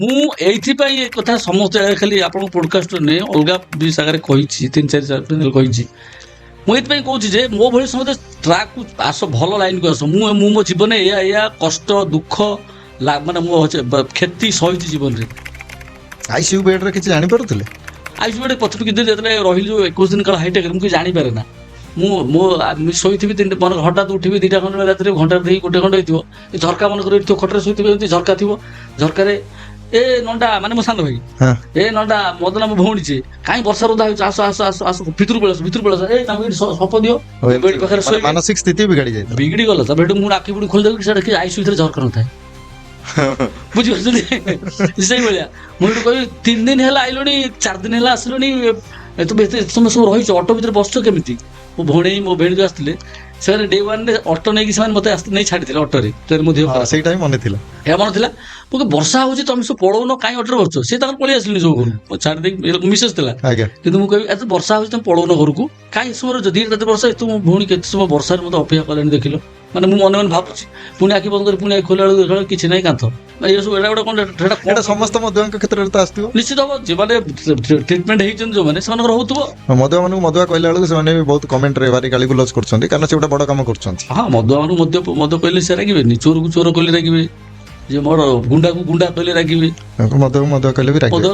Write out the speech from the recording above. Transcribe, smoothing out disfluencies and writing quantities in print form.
ମୁଁ ଏଇଥିପାଇଁ ଏ କଥା ସମସ୍ତେ ଖାଲି ଆପଣଙ୍କ ପଡକାଷ୍ଟ ନୁହେଁ ଅଲଗା ବି ଜାଗାରେ କହିଛି 3-4 କହିଛି। ମୁଁ ଏଇଥିପାଇଁ କହୁଛି ଯେ ମୋ ଭଳି ସମସ୍ତେ ଟ୍ରାକ୍କୁ ଆସ ଭଲ ଲାଇନ୍କୁ ଆସ। ମୁଁ ମୋ ଜୀବନରେ ଏଇଆ କଷ୍ଟ ଦୁଃଖ ମାନେ ମୋ କ୍ଷତି ସହିଛି ଜୀବନରେ। ଆଇସିୟୁ ବେଡ୍ରେ କିଛି ଜାଣିପାରୁଥିଲେ? ଆଇସିୟୁ ବେଡ୍ ପଛରୁ କିନ୍ତୁ ଯେତେବେଳେ ରହିଲି ଯେଉଁ 21 ଦିନ କାଳ ହାଇଟେକରେ ମୁଁ କିଛି ଜାଣିପାରେ ନା। ମୁଁ ଶୋଇଥିବି ମନେ ହଠାତ୍ ଉଠିବି 2ଟା ଖଣ୍ଡେ ରାତିରେ ଘଣ୍ଟା ଦେଇ 1 ଘଣ୍ଟା ହେଇଥିବ ଝରକା ମନେକର ଏଠି ଖଟରେ ଶୋଇଥିବେ ଏମିତି ଝରକା ଥିବ ଝରକାରେ ଏ ନଣ୍ଡା ମାନେ ମୋ ସାନ ଭାଇ ଏ ନଣ୍ଡା ମଦନା ମୋ ଭଉଣୀ ଯେ କାହିଁ ବର୍ଷା ରୋଧା ହେଉଛି ଆସ ଆସ ଆସ ଆସ ଭିତରୁ ପଳେଇ ଆସ ଏ ତାଙ୍କୁ ଏଠି ସପ ଦିଅ ବେଡ୍ ପାଖରେ ଶୋଇ ମାନସିକ ସ୍ଥିତି ବିଗାଡି ଯାଇଥିଲା। ବିଗିଡି ଗଲା ତାପରେ ହେଠୁ ମୁଁ ଆଖି ପୁଣି ଖୋଲିଦେବି ସେଟା କି ଆଇସିୟୁ ଭିତରେ ଝରକା ନଥାଏ ବୁଝିପାରୁଛନ୍ତି ସେଇଭଳିଆ। ମୁଁ ଏଠୁ କହିବି 3 ଦିନ ହେଲା ଆଇଲଣି 4 ଦିନ ହେଲା ଆସିଲଣି ତମେ ଏତେ ସମୟ ସବୁ ରହିଛ ଅଟୋ ଭିତରେ ବସିଛ କେମିତି? ମୋ ଭଉଣୀ ମୋ ଭେଣୀ ଯୋଉ ଆସିଥିଲେ ସେମାନେ ଡେ 1ରେ ଅଟୋ ନେଇକି ସେମାନେ ମତେ ନେଇ ଛାଡିଥିଲେ ଅଟୋରେ ମୋ ଦେହ ସେଇଟା ହିଁ ମନେ ଥିଲା। ଏହା ମନେ ଥିଲା। ମୁଁ ବର୍ଷା ହଉଛି ତମେ ସବୁ ପଳଉନ କାହିଁ ଅଟୋରେ ବସୁଛ ସେ ତାଙ୍କର ପଳେଇ ଆସିଲେଣି ସବୁ ଘରକୁ ଛାଡ଼ି ଦେଇକି ମିସେସ୍ ଥିଲା କିନ୍ତୁ ମୁଁ କହିବି ଏତେ ବର୍ଷା ହଉଛି ତମେ ପଳଉନ ଘରକୁ କାହିଁ ସମୟରେ ଯଦି ଏତେ ବର୍ଷା ତୁ ମୋ ଭଉଣୀ କେତେ ସମୟ ବର୍ଷାରେ ମତେ ଅପେକ୍ଷା କଲେଣି ଦେଖିଲ ମାନେ ମୁଁ ମନେ ମନେ ଭାବୁଛି ପୁଣି ଆଖି ବନ୍ଦ କରି ପୁଣି ଖୋଲା ବେଳକୁ କିଛି ନାହିଁ କାନ୍ଥ ଏ ସବୁ ଏଇଟା ଗୋଟେ କଣ ସମସ୍ତ ମଧୁଆଙ୍କ କ୍ଷେତ୍ରରେ ତ ଆସିଥିବ ନିଶ୍ଚିତ ହବ ଯେଉଁମାନେ ଟ୍ରିଟମେଣ୍ଟ ହେଇଛନ୍ତି ଯୋଉମାନେ ସେମାନଙ୍କର ହଉଥିବ। ମଧୁଆ ମାନଙ୍କୁ ମଧୁଆ କହିଲା ବେଳକୁ ସେମାନେ ବି ବହୁତ କମେଣ୍ଟରେ ଭାରି ଗାଳି ଗୁଲଜ କରୁଛନ୍ତି କାରଣ ସେ ଗୋଟେ ବଡ କାମ କରୁଛନ୍ତି। ହଁ ମଧୁଆ ମାନଙ୍କୁ ମଦ କହିଲେ ସେ ରାଗିବେନି ଚୋରକୁ ଚୋର କହିଲେ ରାଗିବେ ଯେ ମୋର ଗୁଣ୍ଡାକୁ ଗୁଣ୍ଡା କହିଲେ ରାଗିବେ ମଧୁଆକୁ ମଧୁଆ କହିଲେ ବି ରାଗିବେ।